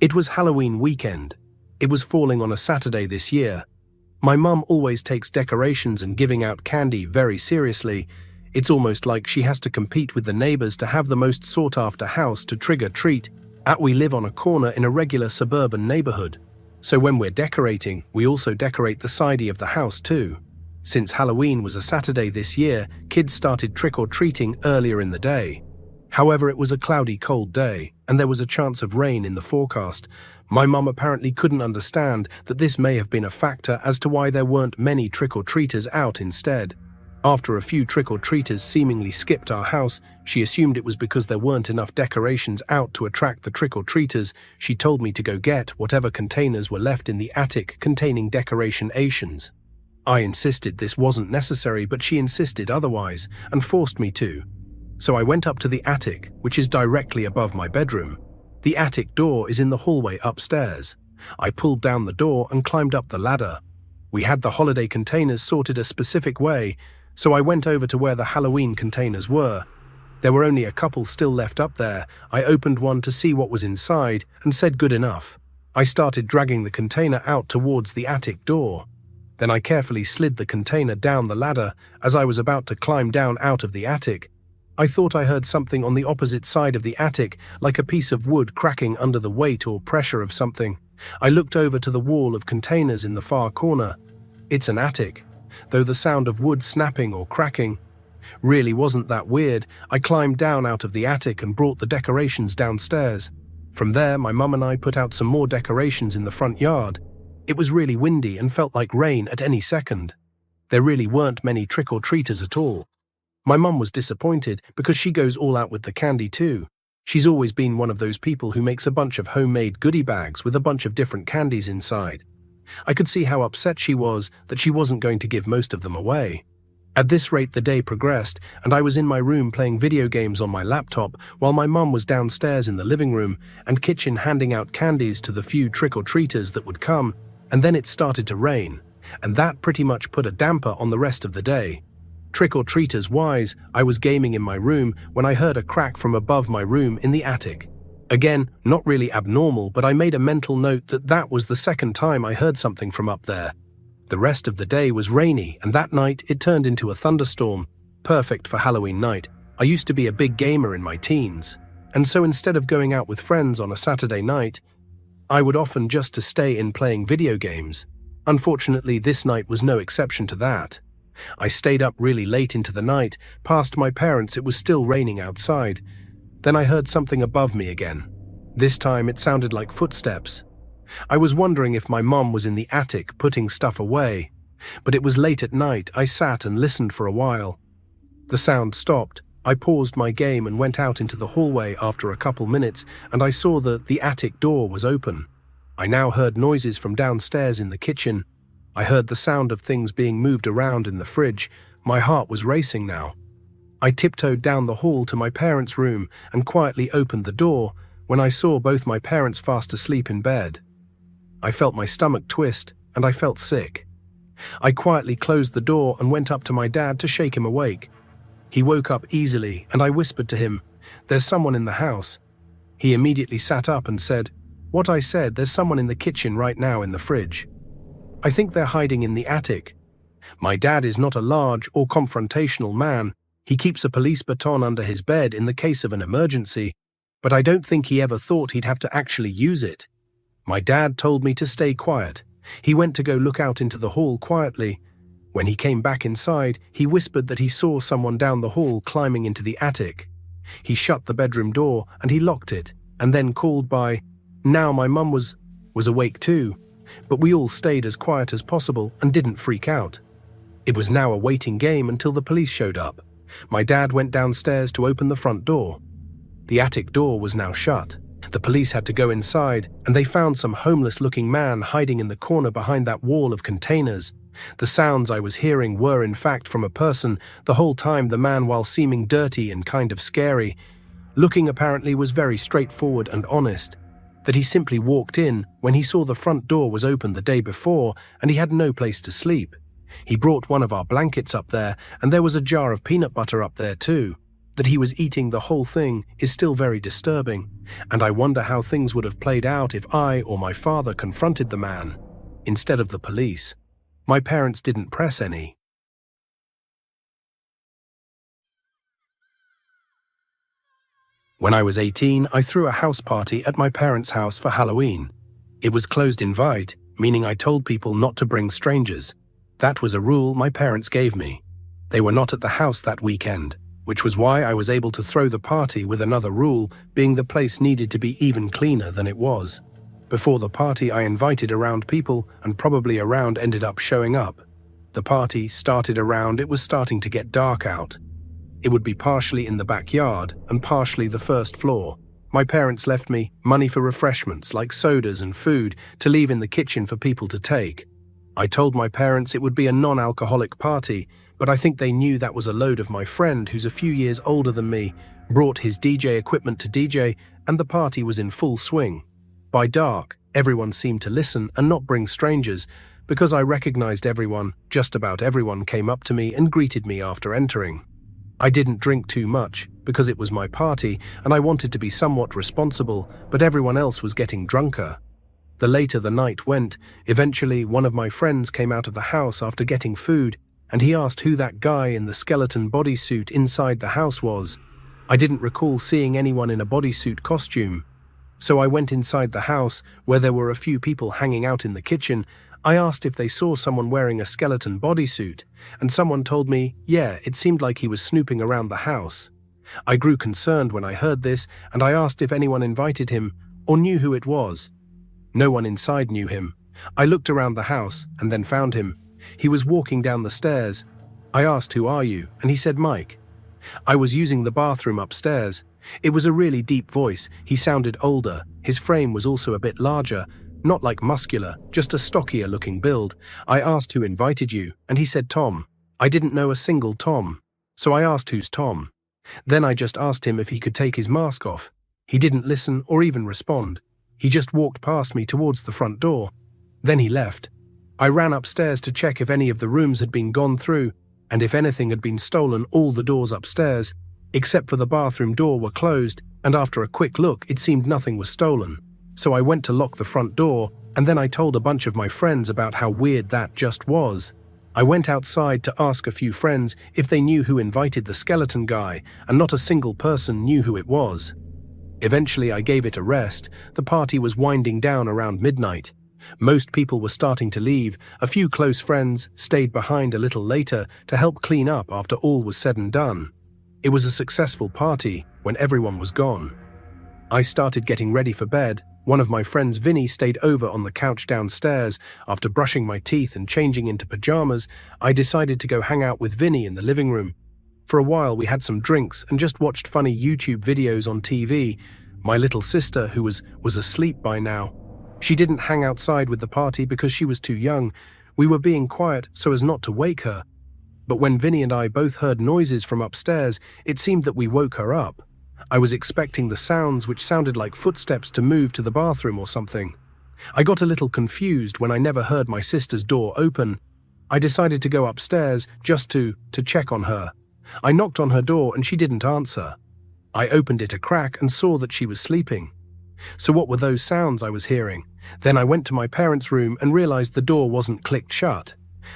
It was Halloween weekend. It was falling on a Saturday this year. My mum always takes decorations and giving out candy very seriously. It's almost like she has to compete with the neighbors to have the most sought-after house to trick-or-treat. We live on a corner in a regular suburban neighborhood. So when we're decorating, we also decorate the sidey of the house too. Since Halloween was a Saturday this year, kids started trick-or-treating earlier in the day. However, it was a cloudy, cold day, and there was a chance of rain in the forecast. My mum apparently couldn't understand that this may have been a factor as to why there weren't many trick-or-treaters out instead. After a few trick-or-treaters seemingly skipped our house, she assumed it was because there weren't enough decorations out to attract the trick-or-treaters. She told me to go get whatever containers were left in the attic containing decorations. I insisted this wasn't necessary, but she insisted otherwise and forced me to. So I went up to the attic, which is directly above my bedroom. The attic door is in the hallway upstairs. I pulled down the door and climbed up the ladder. We had the holiday containers sorted a specific way, so I went over to where the Halloween containers were. There were only a couple still left up there. I opened one to see what was inside and said good enough. I started dragging the container out towards the attic door. Then I carefully slid the container down the ladder. As I was about to climb down out of the attic, I thought I heard something on the opposite side of the attic, like a piece of wood cracking under the weight or pressure of something. I looked over to the wall of containers in the far corner. It's an attic, though the sound of wood snapping or cracking really wasn't that weird. I climbed down out of the attic and brought the decorations downstairs. From there, my mum and I put out some more decorations in the front yard. It was really windy and felt like rain at any second. There really weren't many trick-or-treaters at all. My mum was disappointed because she goes all out with the candy too. She's always been one of those people who makes a bunch of homemade goodie bags with a bunch of different candies inside. I could see how upset she was that she wasn't going to give most of them away. At this rate, the day progressed, and I was in my room playing video games on my laptop while my mum was downstairs in the living room and kitchen handing out candies to the few trick-or-treaters that would come, and then it started to rain, and that pretty much put a damper on the rest of the day. Trick-or-treaters wise, I was gaming in my room when I heard a crack from above my room in the attic. Again, not really abnormal, but I made a mental note that that was the second time I heard something from up there. The rest of the day was rainy, and that night it turned into a thunderstorm. Perfect for Halloween night. I used to be a big gamer in my teens, and so instead of going out with friends on a Saturday night, I would often just to stay in playing video games. Unfortunately, this night was no exception to that. I stayed up really late into the night. Past my parents, it was still raining outside. Then I heard something above me again. This time it sounded like footsteps. I was wondering if my mum was in the attic putting stuff away, but it was late at night. I sat and listened for a while. The sound stopped. I paused my game and went out into the hallway after a couple minutes, and I saw that the attic door was open. I now heard noises from downstairs in the kitchen. I heard the sound of things being moved around in the fridge. My heart was racing now. I tiptoed down the hall to my parents' room and quietly opened the door when I saw both my parents fast asleep in bed. I felt my stomach twist and I felt sick. I quietly closed the door and went up to my dad to shake him awake. He woke up easily and I whispered to him, "There's someone in the house." He immediately sat up and said, "What I said, there's someone in the kitchen right now in the fridge. I think they're hiding in the attic." My dad is not a large or confrontational man. He keeps a police baton under his bed in the case of an emergency, but I don't think he ever thought he'd have to actually use it. My dad told me to stay quiet. He went to go look out into the hall quietly. When he came back inside, he whispered that he saw someone down the hall climbing into the attic. He shut the bedroom door and he locked it, and then called by. Now my mum was awake too, but we all stayed as quiet as possible and didn't freak out. It was now a waiting game until the police showed up. My dad went downstairs to open the front door. The attic door was now shut. The police had to go inside, and they found some homeless-looking man hiding in the corner behind that wall of containers. The sounds I was hearing were in fact from a person. The whole time the man, while seeming dirty and kind of scary looking, apparently was very straightforward and honest. That he simply walked in when he saw the front door was open the day before and he had no place to sleep. He brought one of our blankets up there, and there was a jar of peanut butter up there too. that he was eating the whole thing is still very disturbing, and I wonder how things would have played out if I or my father confronted the man instead of the police. My parents didn't press any. When I was 18, I threw a house party at my parents' house for Halloween. It was closed invite, meaning I told people not to bring strangers. That was a rule my parents gave me. They were not at the house that weekend, which was why I was able to throw the party with another rule, being the place needed to be even cleaner than it was. Before the party, I invited around people, and probably around ended up showing up. The party started around it was starting to get dark out. It would be partially in the backyard and partially the first floor. My parents left me money for refreshments like sodas and food to leave in the kitchen for people to take. I told my parents it would be a non-alcoholic party, but I think they knew that was a load of my friend who's a few years older than me, brought his DJ equipment to DJ, and the party was in full swing. By dark, everyone seemed to listen and not bring strangers, because I recognized everyone. Just about everyone came up to me and greeted me after entering. I didn't drink too much, because it was my party and I wanted to be somewhat responsible, but everyone else was getting drunker. The later the night went, eventually one of my friends came out of the house after getting food, and he asked who that guy in the skeleton bodysuit inside the house was. I didn't recall seeing anyone in a bodysuit costume. So I went inside the house, where there were a few people hanging out in the kitchen. I asked if they saw someone wearing a skeleton bodysuit, and someone told me, yeah, it seemed like he was snooping around the house. I grew concerned when I heard this, and I asked if anyone invited him or knew who it was. No one inside knew him. I looked around the house and then found him. He was walking down the stairs. I asked, "Who are you?" and he said, "Mike." I was using the bathroom upstairs. It was a really deep voice. He sounded older. His frame was also a bit larger. Not like muscular, just a stockier looking build. I asked who invited you, and he said Tom. I didn't know a single Tom, so I asked who's Tom. Then I just asked him if he could take his mask off. He didn't listen or even respond. He just walked past me towards the front door. Then he left. I ran upstairs to check if any of the rooms had been gone through, and if anything had been stolen. All the doors upstairs, except for the bathroom door, were closed, and after a quick look, it seemed nothing was stolen. So I went to lock the front door, and then I told a bunch of my friends about how weird that just was. I went outside to ask a few friends if they knew who invited the skeleton guy, and not a single person knew who it was. Eventually I gave it a rest. The party was winding down around midnight. Most people were starting to leave. A few close friends stayed behind a little later to help clean up after all was said and done. It was a successful party when everyone was gone. I started getting ready for bed. One of my friends, Vinny, stayed over on the couch downstairs. After brushing my teeth and changing into pajamas, I decided to go hang out with Vinny in the living room. For a while we had some drinks and just watched funny YouTube videos on TV. My little sister, who was asleep by now, she didn't hang outside with the party because she was too young. We were being quiet so as not to wake her. But when Vinny and I both heard noises from upstairs, it seemed that we woke her up. I was expecting the sounds, which sounded like footsteps, to move to the bathroom or something. I got a little confused when I never heard my sister's door open. I decided to go upstairs just to check on her. I knocked on her door and she didn't answer. I opened it a crack and saw that she was sleeping. So what were those sounds I was hearing? Then I went to my parents' room and realized the door wasn't clicked shut.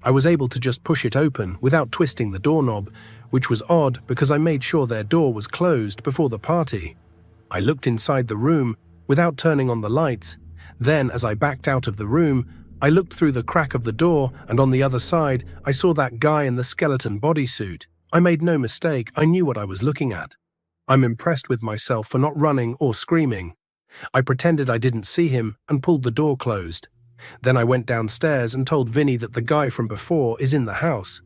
I was able to just push it open without twisting the doorknob, which was odd because I made sure their door was closed before the party. I looked inside the room without turning on the lights. Then, as I backed out of the room, I looked through the crack of the door, and on the other side, I saw that guy in the skeleton bodysuit. I made no mistake. I knew what I was looking at. I'm impressed with myself for not running or screaming. I pretended I didn't see him and pulled the door closed. Then I went downstairs and told Vinny that the guy from before is in the house.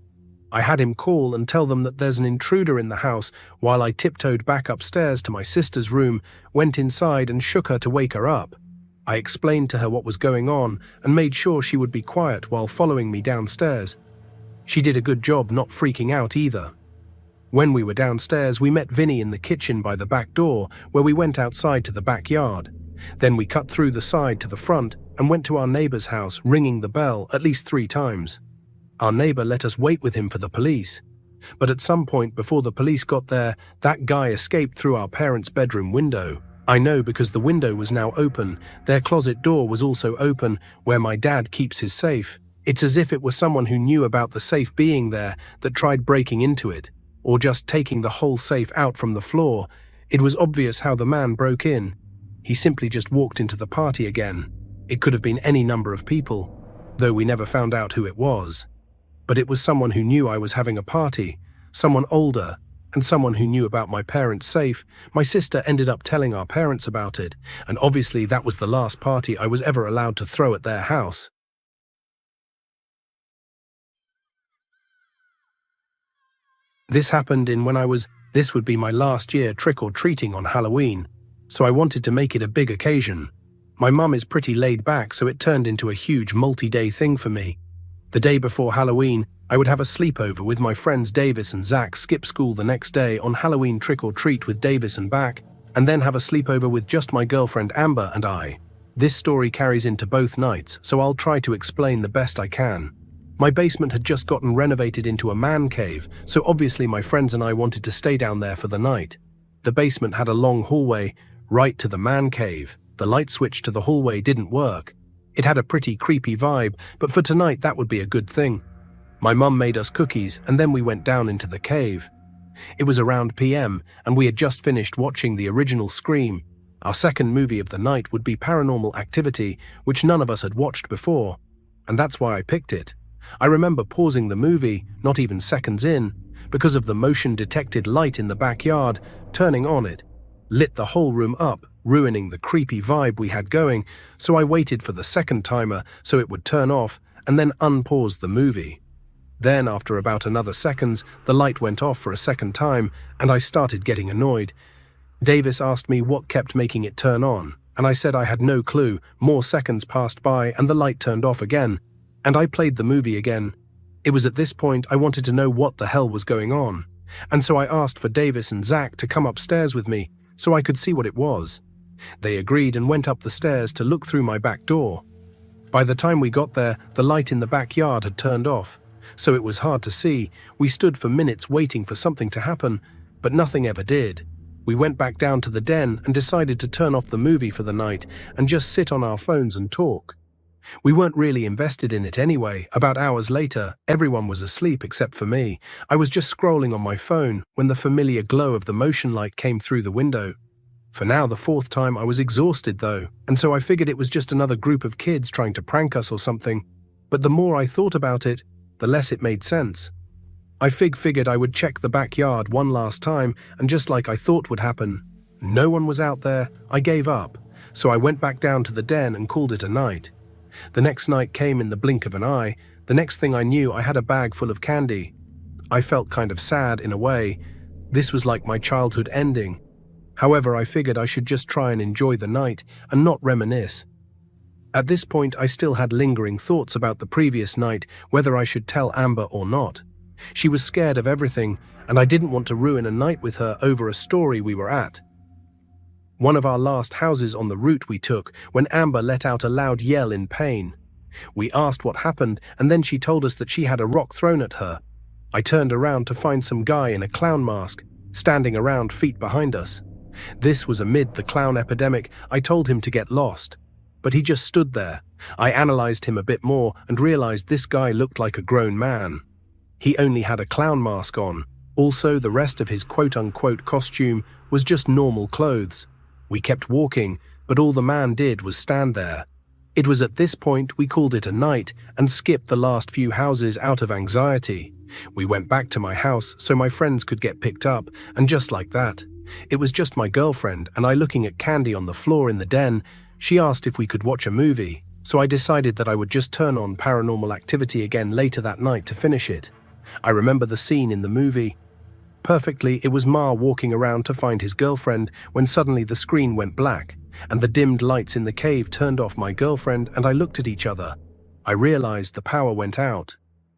I had him call and tell them that there's an intruder in the house, while I tiptoed back upstairs to my sister's room, went inside and shook her to wake her up. I explained to her what was going on and made sure she would be quiet while following me downstairs. She did a good job not freaking out either. When we were downstairs, we met Vinny in the kitchen by the back door, where we went outside to the backyard. Then we cut through the side to the front and went to our neighbor's house, ringing the bell at least 3 times. Our neighbor let us wait with him for the police. But at some point before the police got there, that guy escaped through our parents' bedroom window. I know because the window was now open. Their closet door was also open, where my dad keeps his safe. It's as if it was someone who knew about the safe being there that tried breaking into it, or just taking the whole safe out from the floor. It was obvious how the man broke in. He simply just walked into the party again. It could have been any number of people, though we never found out who it was. But it was someone who knew I was having a party, someone older, and someone who knew about my parents' safe. My sister ended up telling our parents about it, and obviously that was the last party I was ever allowed to throw at their house. This happened this would be my last year trick-or-treating on Halloween, so I wanted to make it a big occasion. My mum is pretty laid back, so it turned into a huge multi-day thing for me. The day before Halloween, I would have a sleepover with my friends Davis and Zach, skip school the next day on Halloween trick-or-treat with Davis and Back, and then have a sleepover with just my girlfriend Amber and I. This story carries into both nights, so I'll try to explain the best I can. My basement had just gotten renovated into a man cave, so obviously my friends and I wanted to stay down there for the night. The basement had a long hallway right to the man cave. The light switch to the hallway didn't work. It had a pretty creepy vibe, but for tonight that would be a good thing. My mum made us cookies, and then we went down into the cave. It was around PM, and we had just finished watching the original Scream. Our second movie of the night would be Paranormal Activity, which none of us had watched before, and that's why I picked it. I remember pausing the movie, not even seconds in, because of the motion-detected light in the backyard, turning on it, lit the whole room up, ruining the creepy vibe we had going, so I waited for the second timer so it would turn off, and then unpause the movie. Then, after about another seconds, the light went off for a second time, and I started getting annoyed. Davis asked me what kept making it turn on, and I said I had no clue. More seconds passed by, and the light turned off again, and I played the movie again. It was at this point I wanted to know what the hell was going on, and so I asked for Davis and Zach to come upstairs with me so I could see what it was. They agreed and went up the stairs to look through my back door. By the time we got there, the light in the backyard had turned off, so it was hard to see. We stood for minutes waiting for something to happen, but nothing ever did. We went back down to the den and decided to turn off the movie for the night and just sit on our phones and talk. We weren't really invested in it anyway. About hours later, everyone was asleep except for me. I was just scrolling on my phone when the familiar glow of the motion light came through the window. For now, the fourth time, I was exhausted though, and so I figured it was just another group of kids trying to prank us or something. But the more I thought about it, the less it made sense. I figured I would check the backyard one last time, and just like I thought would happen, no one was out there. I gave up, so I went back down to the den and called it a night. The next night came in the blink of an eye. The next thing I knew, I had a bag full of candy. I felt kind of sad in a way. This was like my childhood ending. However, I figured I should just try and enjoy the night and not reminisce. At this point, I still had lingering thoughts about the previous night, whether I should tell Amber or not. She was scared of everything, and I didn't want to ruin a night with her over a story we were at. One of our last houses on the route we took, when Amber let out a loud yell in pain. We asked what happened, and then she told us that she had a rock thrown at her. I turned around to find some guy in a clown mask, standing around feet behind us. This was amid the clown epidemic. I told him to get lost, but he just stood there. I analyzed him a bit more and realized this guy looked like a grown man. He only had a clown mask on. Also, the rest of his quote-unquote costume was just normal clothes. We kept walking, but all the man did was stand there. It was at this point we called it a night and skipped the last few houses out of anxiety. We went back to my house so my friends could get picked up, and just like that, it was just my girlfriend and I looking at candy on the floor in the den. She asked if we could watch a movie, so I decided that I would just turn on Paranormal Activity again later that night to finish it. I remember the scene in the movie perfectly. It was Ma walking around to find his girlfriend when suddenly the screen went black and the dimmed lights in the cave turned off. My girlfriend and I looked at each other. I realized the power went out.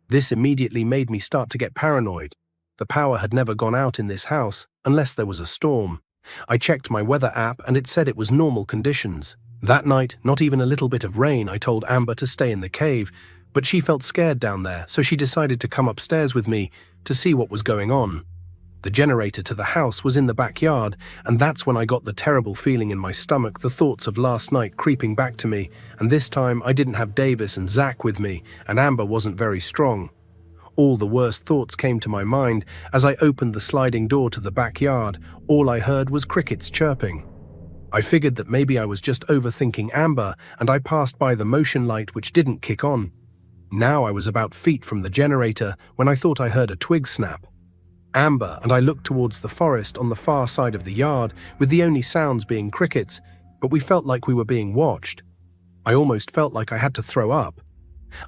This immediately made me start to get paranoid. The power had never gone out in this house unless there was a storm. I checked my weather app and it said it was normal conditions. That night, not even a little bit of rain. I told Amber to stay in the cave, but she felt scared down there, so she decided to come upstairs with me. to see what was going on. The generator to the house was in the backyard, and that's when I got the terrible feeling in my stomach, the thoughts of last night creeping back to me, and this time I didn't have Davis and Zach with me, and Amber wasn't very strong. All the worst thoughts came to my mind as I opened the sliding door to the backyard. All I heard was crickets chirping. I figured that maybe I was just overthinking Amber, and I passed by the motion light which didn't kick on. Now I was about feet from the generator when I thought I heard a twig snap. Amber and I looked towards the forest on the far side of the yard, with the only sounds being crickets, but we felt like we were being watched. I almost felt like I had to throw up.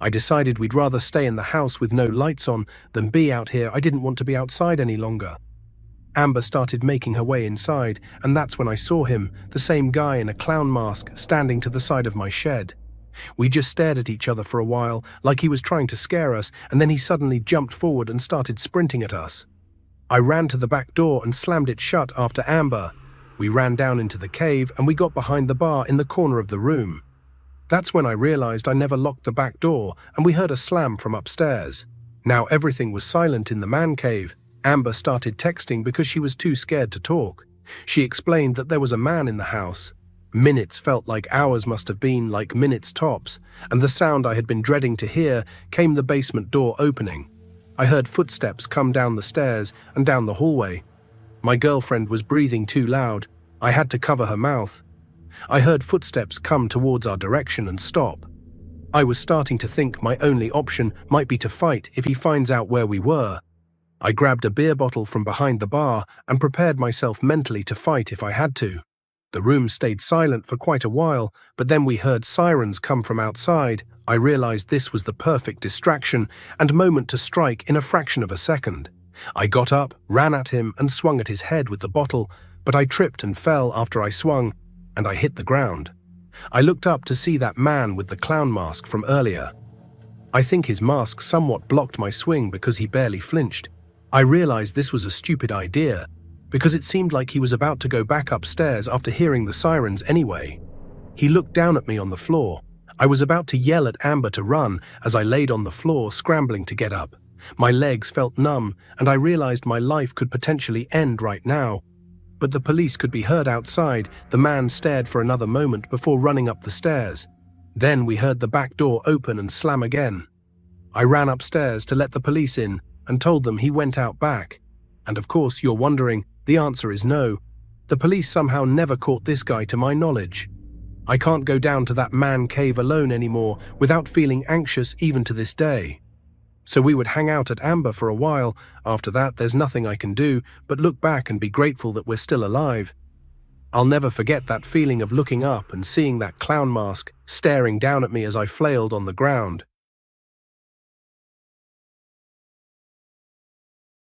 I decided we'd rather stay in the house with no lights on than be out here. I didn't want to be outside any longer. Amber started making her way inside, and that's when I saw him, the same guy in a clown mask, standing to the side of my shed. We just stared at each other for a while, like he was trying to scare us, and then he suddenly jumped forward and started sprinting at us. I ran to the back door and slammed it shut after Amber. We ran down into the cave and we got behind the bar in the corner of the room. That's when I realized I never locked the back door, and we heard a slam from upstairs. Now everything was silent in the man cave. Amber started texting because she was too scared to talk. She explained that there was a man in the house. Minutes felt like hours, must have been like minutes tops, and the sound I had been dreading to hear came the basement door opening. I heard footsteps come down the stairs and down the hallway. My girlfriend was breathing too loud. I had to cover her mouth. I heard footsteps come towards our direction and stop. I was starting to think my only option might be to fight if he finds out where we were. I grabbed a beer bottle from behind the bar and prepared myself mentally to fight if I had to. The room stayed silent for quite a while, but then we heard sirens come from outside. I realized this was the perfect distraction and moment to strike in a fraction of a second. I got up, ran at him, and swung at his head with the bottle, but I tripped and fell after I swung, and I hit the ground. I looked up to see that man with the clown mask from earlier. I think his mask somewhat blocked my swing because he barely flinched. I realized this was a stupid idea, because it seemed like he was about to go back upstairs after hearing the sirens anyway. He looked down at me on the floor. I was about to yell at Amber to run as I laid on the floor, scrambling to get up. My legs felt numb, and I realized my life could potentially end right now. But the police could be heard outside. The man stared for another moment before running up the stairs. Then we heard the back door open and slam again. I ran upstairs to let the police in and told them he went out back. And of course, you're wondering, the answer is no. The police somehow never caught this guy to my knowledge. I can't go down to that man cave alone anymore without feeling anxious even to this day. So we would hang out at Amber for a while. After that, there's nothing I can do but look back and be grateful that we're still alive. I'll never forget that feeling of looking up and seeing that clown mask staring down at me as I flailed on the ground.